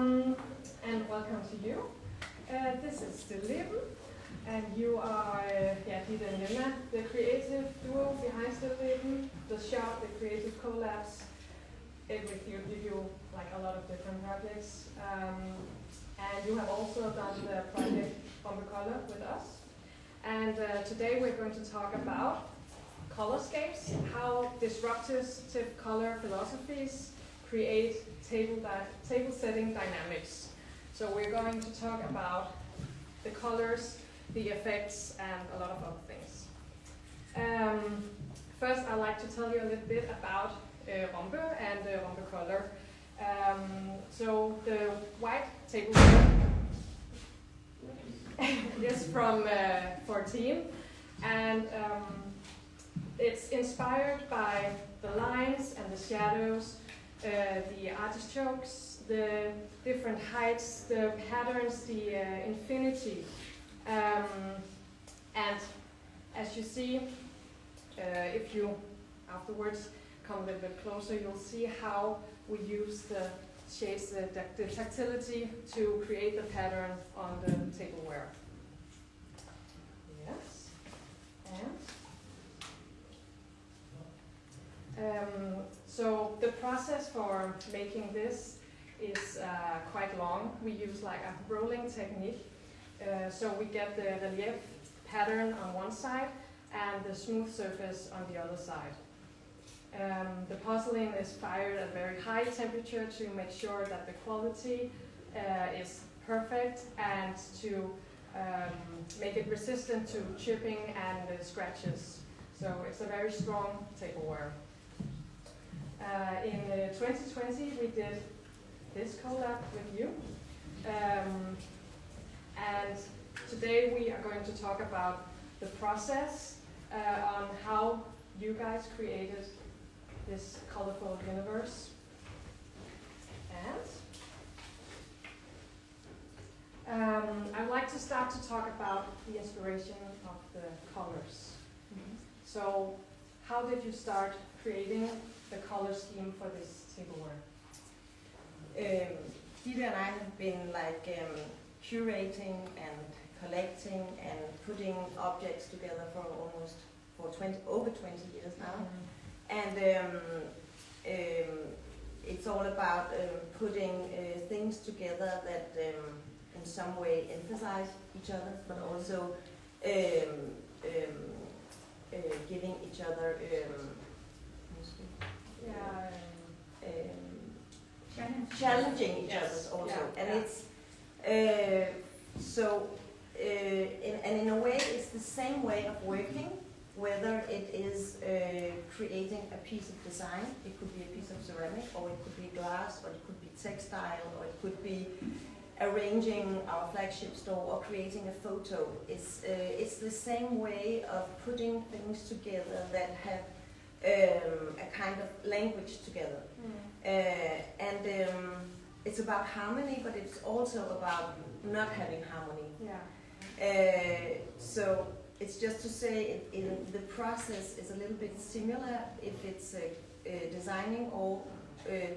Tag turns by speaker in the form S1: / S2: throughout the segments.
S1: And welcome to you. This is Stilleben, and you are Ditte and Jelena, the creative duo behind Stilleben, the shop, the creative collabs. You do like a lot of different projects, and you have also done the project Color with us. And today we're going to talk about Colorscapes, how disruptive color philosophies create table setting dynamics. So we're going to talk about the colors, the effects, and a lot of other things. First, I'd like to tell you a little bit about Rombe and Rombe color. So the white tableware is from 14, and it's inspired by the lines and the shadows, the artichokes, the different heights, the patterns, the infinity. And as you see, if you afterwards come a little bit closer, you'll see how we use the shades, the tactility to create the pattern on the tableware. Yes. And so the process for making this is quite long. We use like a rolling technique. So we get the relief pattern on one side and the smooth surface on the other side. The porcelain is fired at a very high temperature to make sure that the quality is perfect and to make it resistant to chipping and scratches. So it's a very strong tableware. In 2020 we did this collab with you, and today we are going to talk about the process on how you guys created this colorful universe. And I'd like to start to talk about the inspiration of the colors. Mm-hmm. So how did you start creating the color scheme for this tableware?
S2: Ditte and I have been like curating and collecting and putting objects together for over 20 years now. Mm-hmm. And it's all about putting things together that in some way emphasize each other, but also giving each other challenging each other also. And it's in a way it's the same way of working, whether it is creating a piece of design. It could be a piece of ceramic, or it could be glass, or it could be textile, or it could be arranging our flagship store or creating a photo. It's the same way of putting things together that have a kind of language together. And it's about harmony, but it's also about not having harmony. Yeah. So it's just to say the process is a little bit similar if it's designing or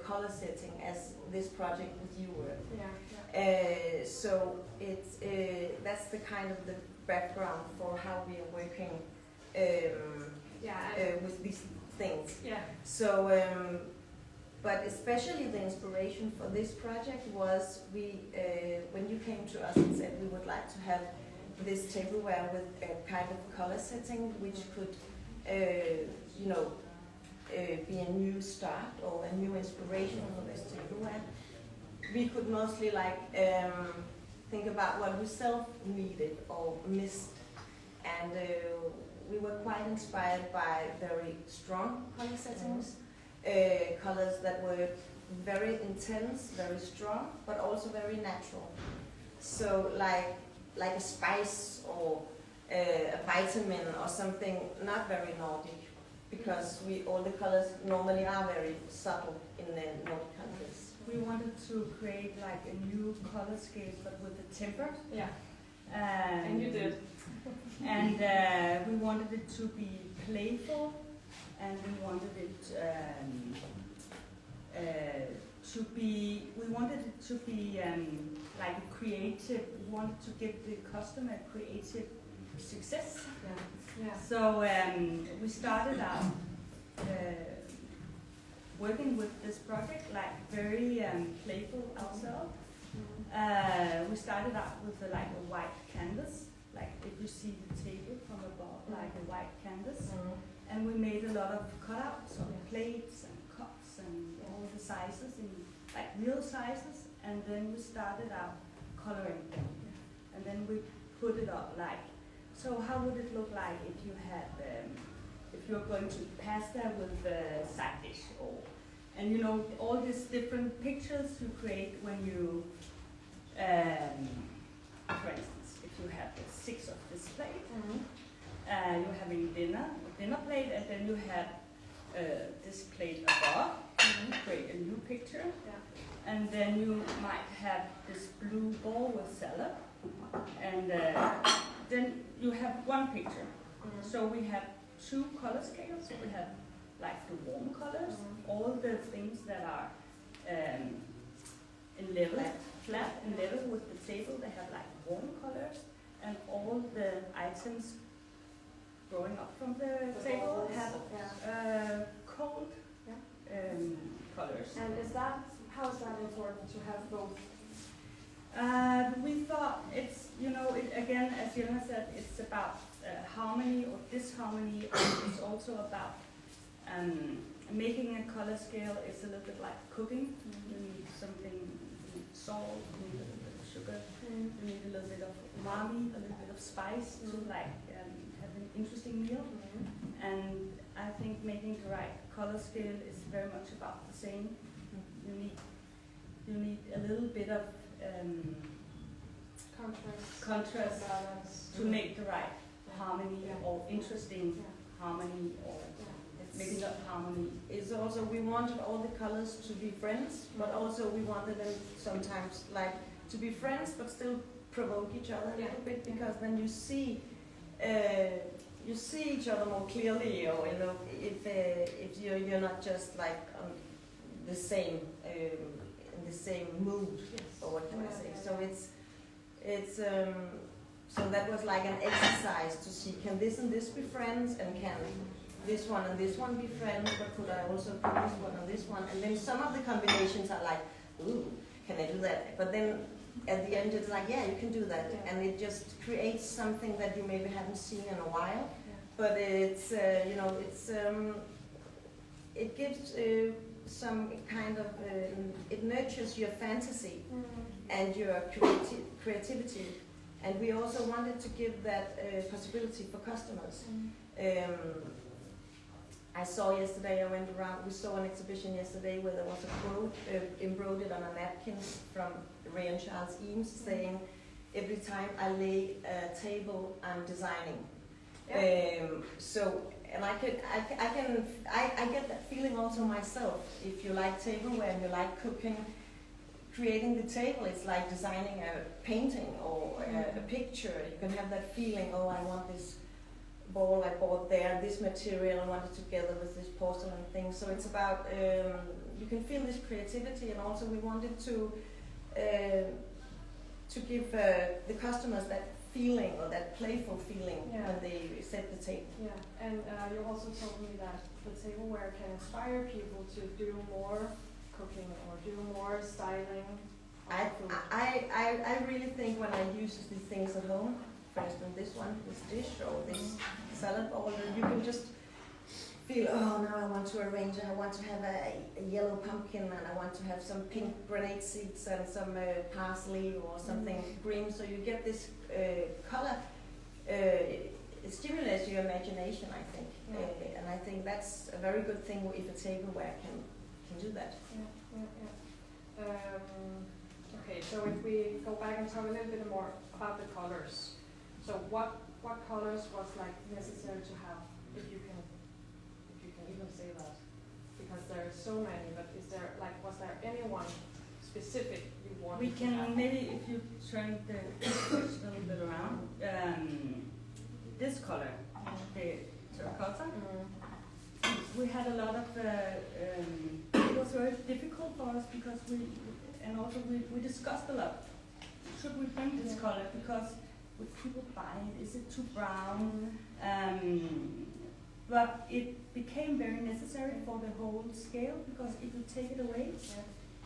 S2: color setting, as this project with you were. Yeah. So it's that's the kind of the background for how we are working with these things. Yeah. So, but especially the inspiration for this project was when you came to us and said we would like to have this tableware with a kind of color setting which could, be a new start or a new inspiration for this tableware. We could mostly think about what we self needed or missed, and we were quite inspired by very strong color settings, colors that were very intense, very strong, but also very natural. So like a spice or a vitamin or something not very Nordic, because all the colors normally are very subtle in the Nordic countries.
S3: We wanted to create like a new colorscape, but with the timber.
S1: Yeah. And you did.
S3: And we wanted it to be playful, and we wanted it to be, we wanted it to be like a creative, we wanted to give the customer a creative success.
S1: Yeah. Yeah.
S3: So we started out working with this project like very playful ourselves. We started out with like a white canvas, like if you see the table from above, like a white canvas. And we made a lot of cutouts of plates and cups and all the sizes in like real sizes. And then we started out coloring them. And then we put it up like, so how would it look like if you had, if you're going to pasta with a side dish, or, and you know, all these different pictures you create when you, for instance, if you have 6 of this plate, you're having dinner, a dinner plate, and then you have this plate above, create a new picture, and then you might have this blue bowl with salad, and then you have one picture. So we have 2 color scales. We have like the warm colors, all the things that are in level, flat and level with the table. They have like warm colors, and all the items growing up from the table have cold colors.
S1: And how is that important to have both?
S3: We thought it's, you know, again, as Jelena said, it's about harmony or disharmony. It's also about making a color scale. It's a little bit like cooking. You need something, you need salt, you need a little bit of sugar, you need a little bit of umami, a little bit of spice to like have an interesting meal. And I think making the right color scale is very much about the same. You need a little bit of contrast to make the right harmony or interesting harmony, or maybe not harmony.
S2: It's also, we wanted all the colors to be friends, but also we wanted them sometimes like to be friends but still provoke each other a little bit, because then you see each other more clearly, or you know, if you're not just like on the same in the same mood, or what can I say? So it's so that was like an exercise to see, can this and this be friends, and can this one and this one be friends, but could I also put this one and this one? And then some of the combinations are like, ooh, can I do that? But then at the end it's like, yeah, you can do that, and it just creates something that you maybe haven't seen in a while. But it's you know, it's it gives some kind of it nurtures your fantasy and your creativity, and we also wanted to give that possibility for customers. I saw yesterday, I went around, we saw an exhibition yesterday where there was a quote embroidered on a napkin from Ray and Charles Eames saying, every time I lay a table, I'm designing. So, and I get that feeling also myself. If you like tableware and you like cooking, creating the table, it's like designing a painting or a picture. You can have that feeling, oh, I want this ball I bought there, this material, I want it together with this porcelain thing. So it's about, you can feel this creativity, and also we wanted to give the customers that feeling, or that playful feeling when they set the table.
S1: Yeah, and you also told me that the tableware can inspire people to do more cooking or do more styling.
S2: I really think when I use these things at home, for instance this one, this dish or this salad bowl, you can just feel, oh, now I want to arrange it, I want to have a yellow pumpkin, and I want to have some pink grenade seeds and some parsley or something green, so you get this color. It stimulates your imagination, I think, and I think that's a very good thing if a tableware can do that.
S1: Okay, so if we go back and talk a little bit more about the colors. So what colors was like necessary to have, if you can even say that, because there are so many, but is there, like, was there anyone specific you wanted
S3: we can
S1: to have?
S3: maybe, if you turn the picture a little bit around, this color, the terracotta, we had a lot of it was very difficult for us because we discussed a lot. Should we print this color? Because would people buy it? Is it too brown? But it became very necessary for the whole scale, because if you take it away,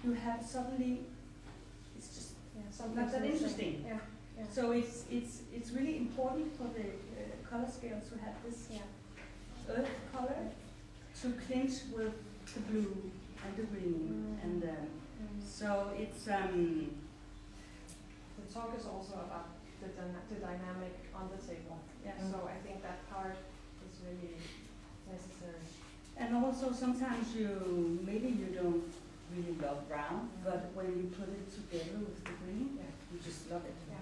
S3: you have suddenly, it's just not that interesting.
S1: Yeah. Yeah.
S3: So it's really important for the color scale to have this earth color to clinch with the blue and the green, and so it's.
S1: The talk is also about the dynamic on the table.
S3: Yeah.
S1: So I think that part is really necessary.
S3: And also sometimes maybe you don't really love brown, but when you put it together with the green, you just love it.
S1: Yeah.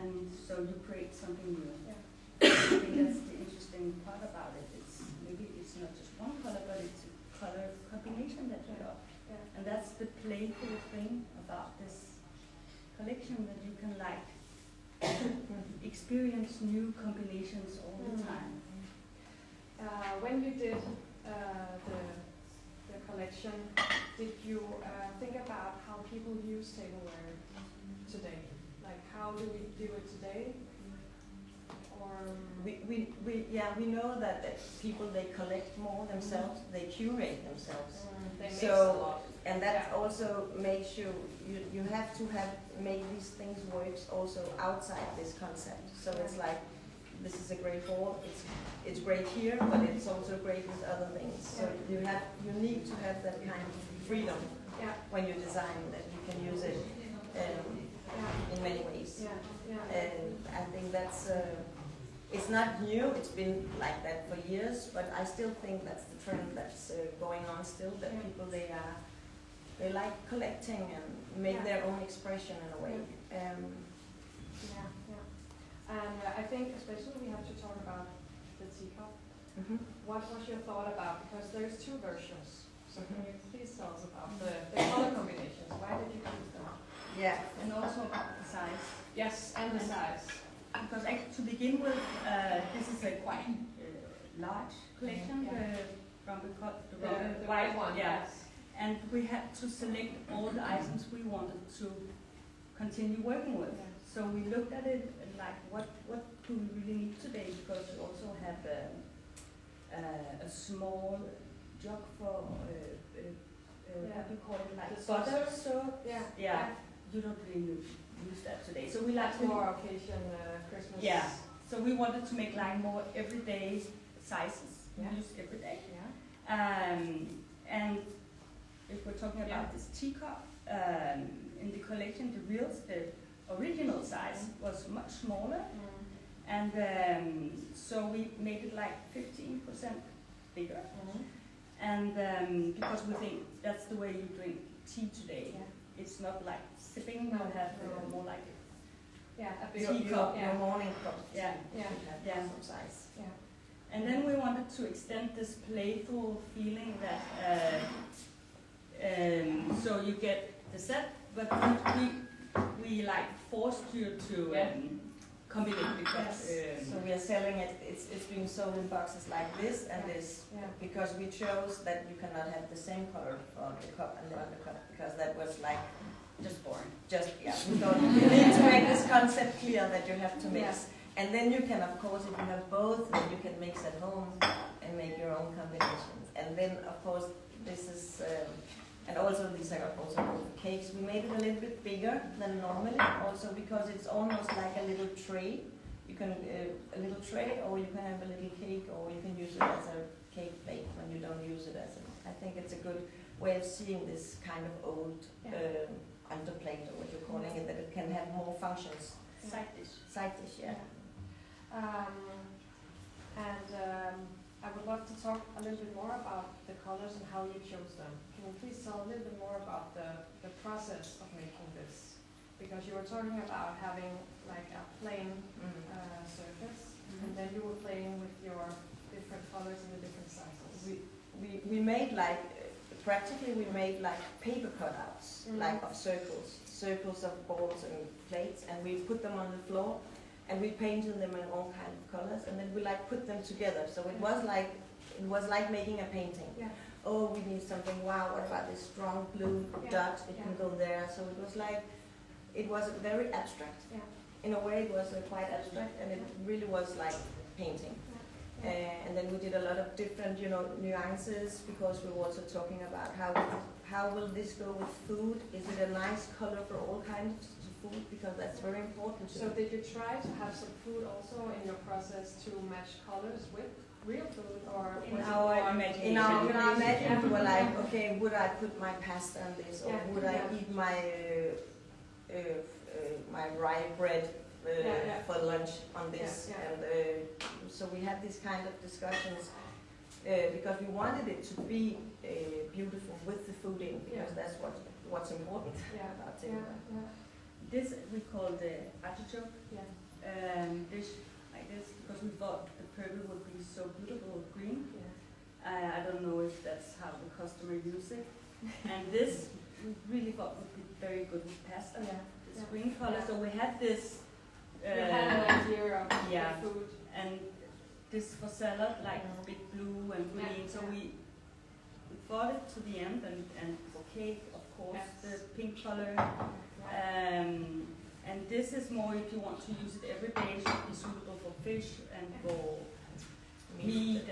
S3: And so you create something new.
S1: Yeah.
S3: I think that's the interesting part about it. Maybe it's not just one color, but it's a color combination that you love.
S1: Yeah.
S3: And that's the playful thing about this collection, that you can like experience new combinations all the time.
S1: When you did the collection, did you think about how people use tableware today? Like, how do we do it today? Or
S2: we know that people, they collect more themselves, they curate themselves.
S1: they mix
S2: So,
S1: a lot.
S2: and that also makes you have to make these things work also outside this concept. So it's like, this is a great wall, it's great here, but it's also great with other things. So you need to have that kind of freedom when you design, that you can use it in many ways. And I think that's it's not new, it's been like that for years, but I still think that's the trend that's going on still, that people, they like collecting and make their own expression in a way.
S1: And I think especially we have to talk about the teacup. What was your thought about, because there's two versions, so can you please tell us about the color combinations? Why did you choose them?
S2: Yeah,
S3: And also about the size.
S1: Yes, and the size.
S3: Because to begin with, this is a quite large collection from the
S1: white one.
S3: Yeah. And we had to select all the items we wanted to continue working with. So we looked at it and like, what do we really need today? Because we also have a small jug for what do you call it, like butter. So you don't really use that today. So we like
S1: more occasion, Christmas.
S3: Yeah. So we wanted to make like more everyday sizes, used every day. And if we're talking about this teacup, in the collection, the original size was much smaller, and so we made it like 15% bigger, and because we think that's the way you drink tea today. It's not like sipping, you have more like
S1: a big
S2: teacup, your morning cup.
S3: Some
S2: size.
S3: And then we wanted to extend this playful feeling that so you get the set, but we like forced you to combine it, because
S2: so we are selling it. It's being sold in boxes like this and this, because we chose that you cannot have the same color for the cup and the undercup, because that was like
S3: just boring.
S2: We thought you need to make this concept clear that you have to mix, and then you can, of course, if you have both, then you can mix at home and make your own combinations. And then, of course, this is. And also these are also cakes. We made it a little bit bigger than normally, also because it's almost like a little tray. You can a little tray, or you can have a little cake, or you can use it as a cake plate when you don't use it as a. I think it's a good way of seeing this kind of old underplate, or what you're calling it, that it can have more functions.
S3: Side dish.
S2: Side dish,
S1: I would love to talk a little bit more about the colors and how you chose them. Can you please tell a little bit more about the process of making this? Because you were talking about having like a plain surface, and then you were playing with your different colors and the different sizes.
S2: We made like, practically we made like paper cutouts, like of circles of balls and plates, and we put them on the floor. And we painted them in all kinds of colors, and then we like put them together. So it was like making a painting. oh, we need something, wow, what about this strong blue dot, it can go there. So it was like, it was very abstract. In a way it was quite abstract, and it really was like painting. And then we did a lot of different, nuances, because we were also talking about how will this go with food? Is it a nice color for all kinds of food? Because that's very important.
S1: So did you try to have some food also in your process to match colors with real food, or
S3: in our imagination?
S2: In our imagination, we were like, okay, would I put my pasta on this, or would I eat my my rye bread for lunch on this? And so we had these kind of discussions because we wanted it to be beautiful with the food in, because that's what's important about it.
S3: This we call the artichoke dish like this, because we thought the purple would be so beautiful with green. I don't know if that's how the customer use it. And this we really thought would be very good with pasta. This green color. So we had this.
S1: You had an idea of the food.
S3: And this for salad, like big blue and green. So we thought it to the end, and for cake, of course, the pink color. And this is more if you want to use it every day. It should be suitable for fish and for meat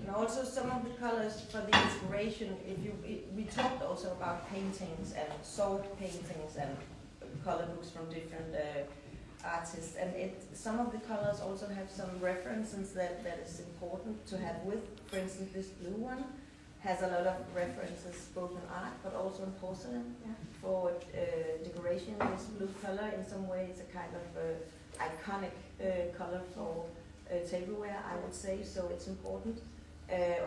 S2: and also some of the colors for the inspiration. We talked also about paintings and salt paintings and color books from different artists, and some of the colors also have some references that is important to have with. For instance, this blue one has a lot of references both in art but also in porcelain. For decoration, this blue color in some way is a kind of iconic color for tableware, I would say, so it's important.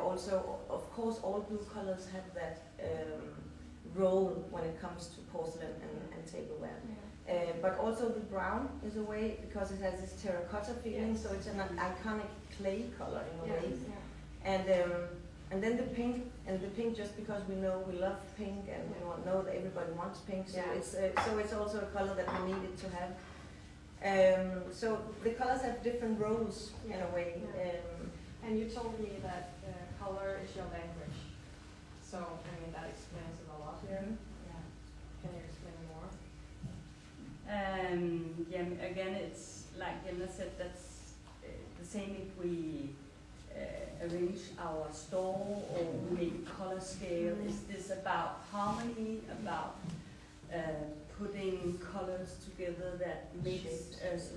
S2: Also, of course, all blue colors have that role when it comes to porcelain and tableware. But also the brown is a way, because it has this terracotta feeling, so it's an iconic clay color in a way. And then the pink just because we know we love pink, and we know that everybody wants pink, so it's also a color that we needed to have. So the colors have different roles in a way.
S1: And you told me that color is your language. So, I mean, that explains it a lot here. Can you explain more?
S3: Again, it's like Jelena said, that's the same if we arrange our store or we make color scale. Is this about harmony, about putting colors together that makes us,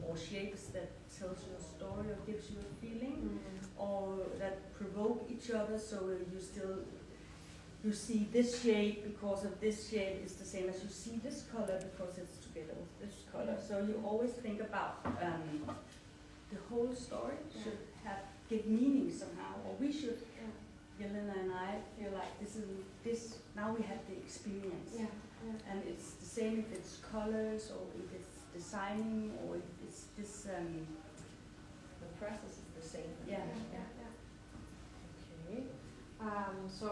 S3: or shapes that tells you a story or gives you a feeling, or that provoke each other, so you see this shape because of this shape is the same as you see this color because it's together with this color. So you always think about the whole story should give meaning somehow, or we should. Jelena and I feel like this. Now we have the experience, and it's the same if it's colors or if it's designing or if it's this.
S2: The process is the same.
S1: Okay. So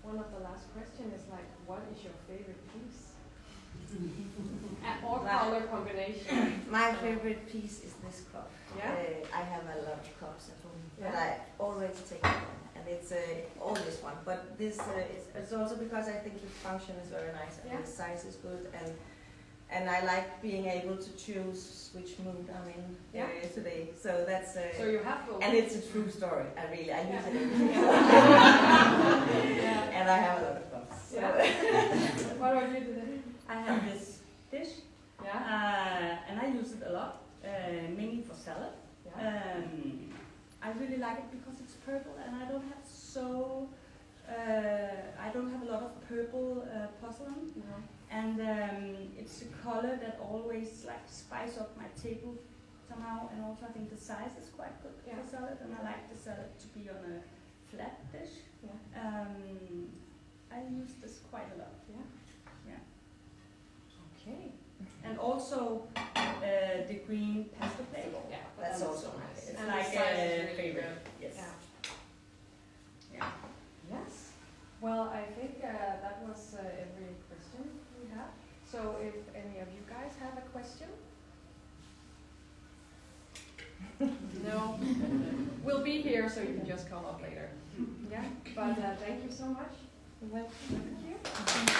S1: one of the last questions is like, what is your favorite piece? Or color combination.
S2: My favorite piece is this cup. I have a lot of cups at home, but I always take one, and it's always one. But this it's also because I think the function is very nice and the size is good, and I like being able to choose which mood I'm in today. So that's
S1: so you have to.
S2: And it's a true story. I use it every day. And I have a lot of cups. So.
S1: What about you today?
S3: I have this dish, and I use it a lot, mainly for salad. I really like it because it's purple, and I don't have a lot of purple porcelain, and it's a color that always like spice up my table somehow, and also I think the size is quite good for salad, and I like the salad to be on a flat dish. I use this quite a lot.
S1: Okay.
S3: And also the green pasta plate.
S2: That's also nice.
S3: It's like a favorite. Yes.
S1: Yes. Well, I think that was every question we had. So if any of you guys have a question? No? we'll be here, so you can just come up later. Yeah, but thank you so much.
S2: Well,
S1: Thank you.